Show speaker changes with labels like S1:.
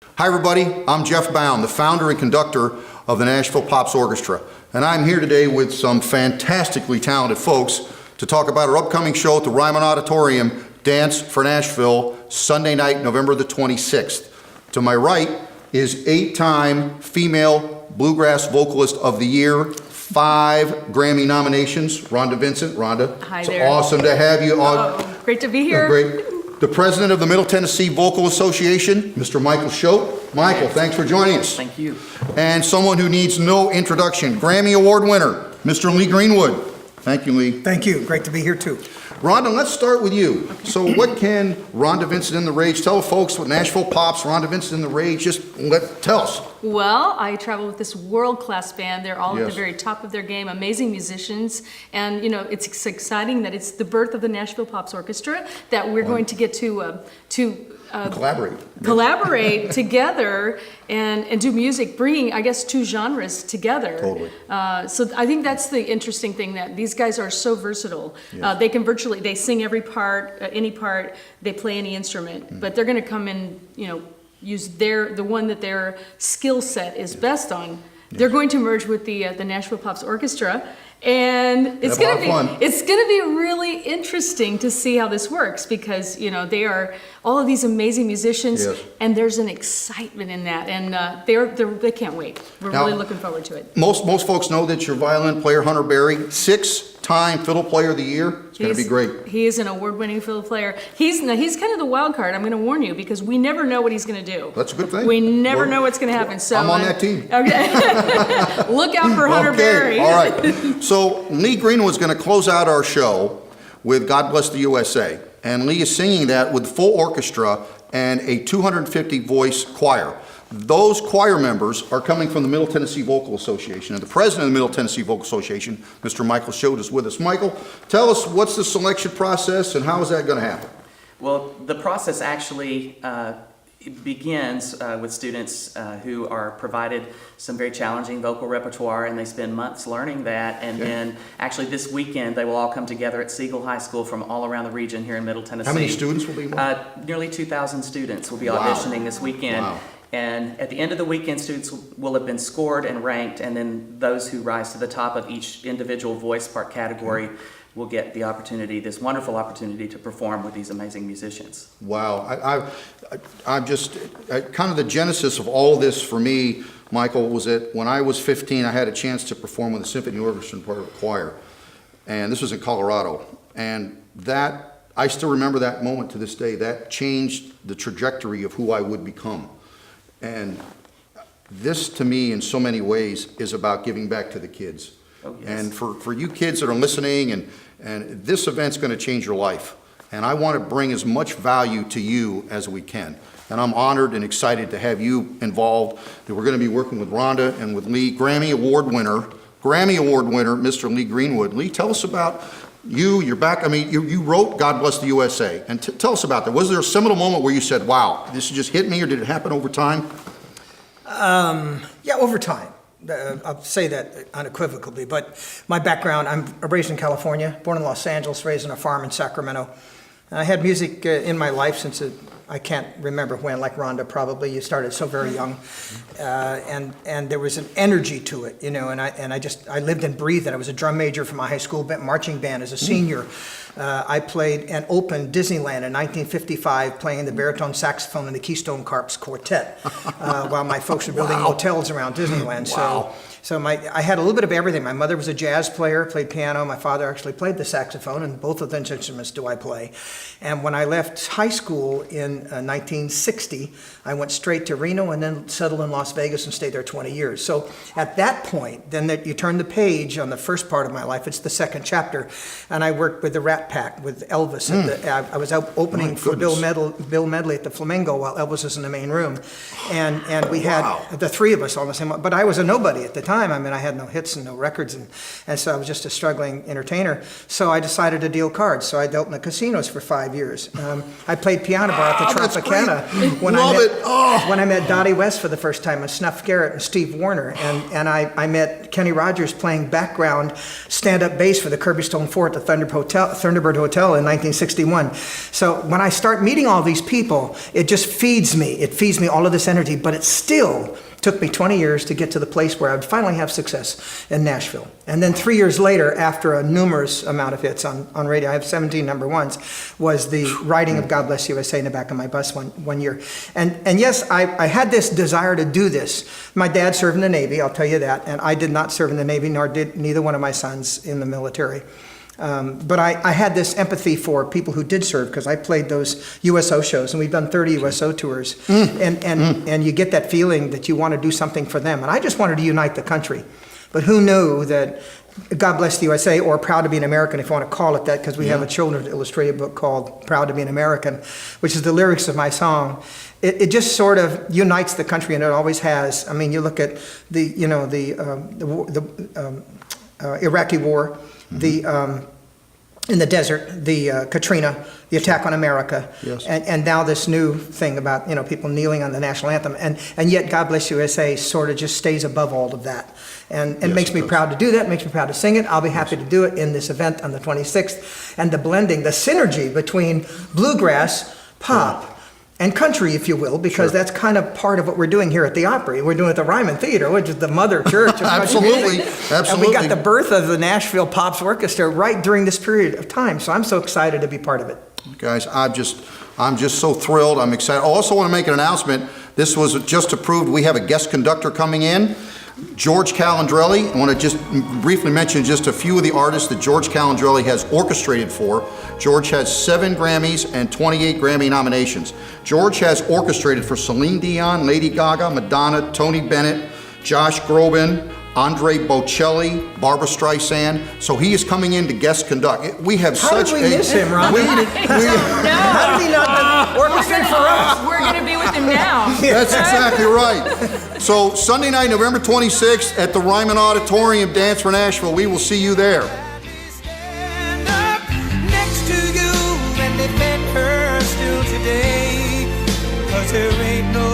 S1: Hi everybody, I'm Jeff Bown, the founder and conductor of the Nashville Pops Orchestra, and I'm here today with some fantastically talented folks to talk about our upcoming show at the Ryman Auditorium, Dance for Nashville, Sunday night, November the 26th. To my right is 8-time female bluegrass vocalist of the year, 5 Grammy nominations, Rhonda Vincent. Rhonda,
S2: hi
S1: it's
S2: there.
S1: Awesome to have you on.
S2: Great to be here.
S1: Great. The president of the Middle Tennessee Vocal Association, Mr. Michael Choate. Michael, thanks for joining us.
S3: Thank you.
S1: And someone who needs no introduction, Grammy Award winner, Mr. Lee Greenwood. Thank you, Lee.
S4: Thank you. Great to be here too.
S1: Rhonda, let's start with you. So what can Rhonda Vincent and the Rage tell folks with Nashville Pops, Rhonda Vincent and the Rage, tell us.
S2: Well, I travel with this world-class band. They're all at
S1: Yes.
S2: the very top of their game, amazing musicians. And, you know, it's exciting that it's the birth of the Nashville Pops Orchestra, that we're going to get to collaborate together and do music, bringing, I guess, 2 genres together.
S1: Totally.
S2: So I think that's the interesting thing, that these guys are so versatile.
S1: Yes.
S2: They can they sing every part, any part, they play any instrument, but they're going to come in, you know, use the one that their skill set is best on. They're going to merge with the Nashville Pops Orchestra, and it's going to be really interesting to see how this works, because, you know, they are all of these amazing musicians,
S1: Yes.
S2: and there's an excitement in that, and they can't wait. We're
S1: Now,
S2: really looking forward to it.
S1: Most folks know that your violin player, Hunter Berry, 6-time fiddle player of the year. It's going to be great.
S2: He is an award-winning fiddle player. He's kind of the wild card, I'm going to warn you, because we never know what he's going to do.
S1: That's a good thing.
S2: We never know what's going to happen. So
S1: I'm on that team.
S2: Okay. Look out for Hunter Berry.
S1: All right. So Lee Greenwood's going to close out our show with God Bless the USA. And Lee is singing that with full orchestra and a 250-voice choir. Those choir members are coming from the Middle Tennessee Vocal Association. And the president of the Middle Tennessee Vocal Association, Mr. Michael Choate, is with us. Michael, tell us, what's the selection process and how is that going to happen?
S3: Well, the process actually begins with students who are provided some very challenging vocal repertoire, and they spend months learning that, and then actually this weekend they will all come together at Siegel High School from all around the region here in Middle Tennessee.
S1: How many students will be involved?
S3: Nearly 2,000 students will be auditioning this weekend.
S1: Wow.
S3: And at the end of the weekend, students will have been scored and ranked, and then those who rise to the top of each individual voice part category will get the opportunity, this wonderful opportunity, to perform with these amazing musicians.
S1: Wow. I'm just, kind of the genesis of all this for me, Michael, was that when I was 15, I had a chance to perform with a symphony orchestra and part of a choir. And this was in Colorado. And that, I still remember that moment to this day. That changed the trajectory of who I would become. And this, to me, in so many ways, is about giving back to the kids.
S3: Oh, yes.
S1: And for you kids that are listening, and this event's going to change your life. And I want to bring as much value to you as we can. And I'm honored and excited to have you involved. That we're going to be working with Rhonda and with Lee, Grammy Award winner, Mr. Lee Greenwood. Lee, tell us about you, your back. I mean, you wrote God Bless the USA. And tell us about that. Was there a seminal moment where you said, wow, this just hit me, or did it happen over time?
S4: Yeah, over time. I'll say that unequivocally, but my background, I'm raised in California, born in Los Angeles, raised on a farm in Sacramento. And I had music in my life since I can't remember when, like Rhonda probably, you started so very young. And there was an energy to it, you know, and I lived and breathed it. I was a drum major for my high school marching band as a senior. I played and opened Disneyland in 1955 playing the baritone saxophone in the Keystone Carps Quartet while my folks were building hotels around Disneyland.
S1: Wow.
S4: So I had a little bit of everything. My mother was a jazz player, played piano. My father actually played the saxophone, and both of those instruments do I play. And when I left high school in 1960, I went straight to Reno and then settled in Las Vegas and stayed there 20 years. So at that point, then that you turn the page on the first part of my life, it's the second chapter, and I worked with the Rat Pack, with Elvis. I was out opening for Bill Medley at the Flamingo while Elvis was in the main room. And we had the three of us on the same, but I was a nobody at the time. I mean, I had no hits and no records, and so I was just a struggling entertainer. So I decided to deal cards. So I dealt in the casinos for 5 years. I played piano bar at the
S1: that's
S4: Tropicana.
S1: Love it. Oh.
S4: When I met Dottie West for the first time, and Snuff Garrett and Steve Warner, and I met Kenny Rogers playing background stand-up bass for the Kirby Stone 4 at the Thunderbird Hotel in 1961. So when I start meeting all these people, it just feeds me. It feeds me all of this energy, but it still took me 20 years to get to the place where I would finally have success in Nashville. And then 3 years later, after a numerous amount of hits on radio, I have 17 number ones, was the writing of God Bless USA in the back of my bus one year. And yes, I had this desire to do this. My dad served in the Navy, I'll tell you that, and I did not serve in the Navy, nor did neither one of my sons in the military. But I had this empathy for people who did serve, because I played those USO shows, and we've done 30 USO tours, and you get that feeling that you want to do something for them. And I just wanted to unite the country. But who knew that God Bless the USA, or Proud to be an American, if you want to call it that, because we have a children's illustrated book called Proud to be an American, which is the lyrics of my song. It just sort of unites the country, and it always has. I mean, you look at the Iraqi War, in the desert, the Katrina, the attack on America, and now this new thing about people kneeling on the national anthem, and yet God Bless USA sort of just stays above all of that, and makes me proud to do that, makes me proud to sing it. I'll be happy to do it in this event on the 26th, and the blending, the synergy between bluegrass, pop, and country, if you will, because that's kind of part of what we're doing here at the Opry. We're doing it at the Ryman Theater, which is the mother church of country music. And we got the birth of the Nashville Pops Orchestra right during this period of time. So I'm so excited to be part of it.
S1: Guys, I'm just so thrilled. I'm excited. I also want to make an announcement. This was just approved. We have a guest conductor coming in, George Calandrelli. I want to just briefly mention just a few of the artists that George Calandrelli has orchestrated for. George has 7 Grammys and 28 Grammy nominations. George has orchestrated for Celine Dion, Lady Gaga, Madonna, Tony Bennett, Josh Groban, Andre Bocelli, Barbra Streisand. So he is coming in to guest conduct. We have
S4: How did we miss him, Ron? How did he not orchestrate for us?
S2: We're going to be with him now.
S1: That's exactly right. So Sunday night, November 26th at the Ryman Auditorium, Dance for Nashville. We will see you there.
S5: Stand up next to you and defend her still today, 'cause there ain't no